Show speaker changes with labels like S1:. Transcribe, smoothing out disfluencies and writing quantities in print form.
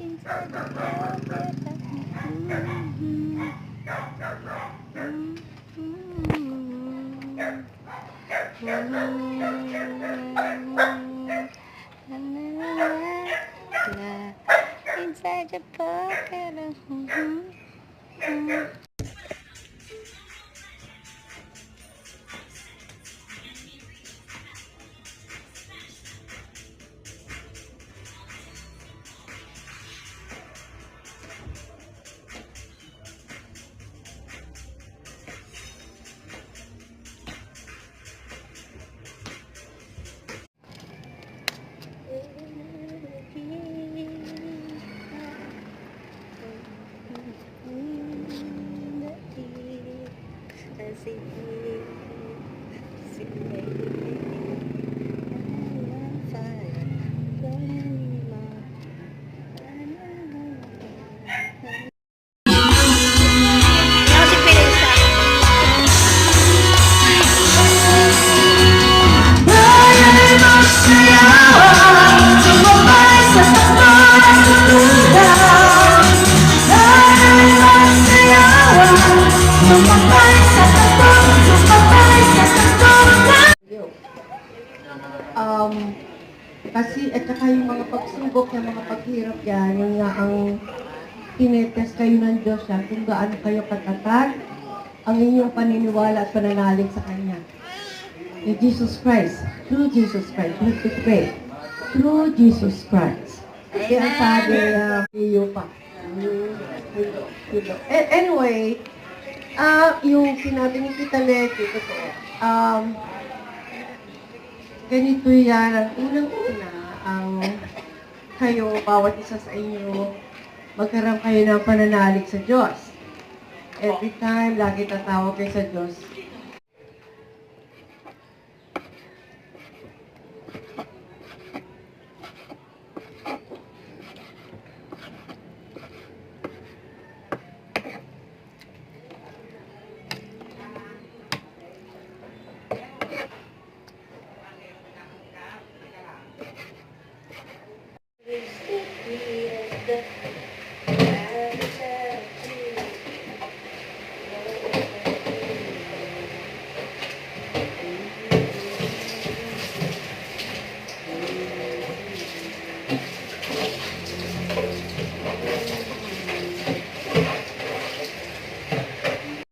S1: inside the pocket. Inside the pocket.
S2: Kasi at saka yung mga pagsubok, yung mga paghirap yan, yung nga ang tinetest kayo ng Diyos yan, kung gaano kayo katatag ang inyong paniniwala at pananalig sa Kanya. In Jesus Christ, through Jesus Christ, we have to pray. Through Jesus Christ. Kasi ang sabi iyo pa. Anyway, yung sinabi ni Tita Leti, totoo. Ganito yan, ang unang-una, ang kayo, bawat isa sa inyo, magkaroon kayo ng pananalig sa Diyos. Every time, lagi tatawag kayo sa Diyos,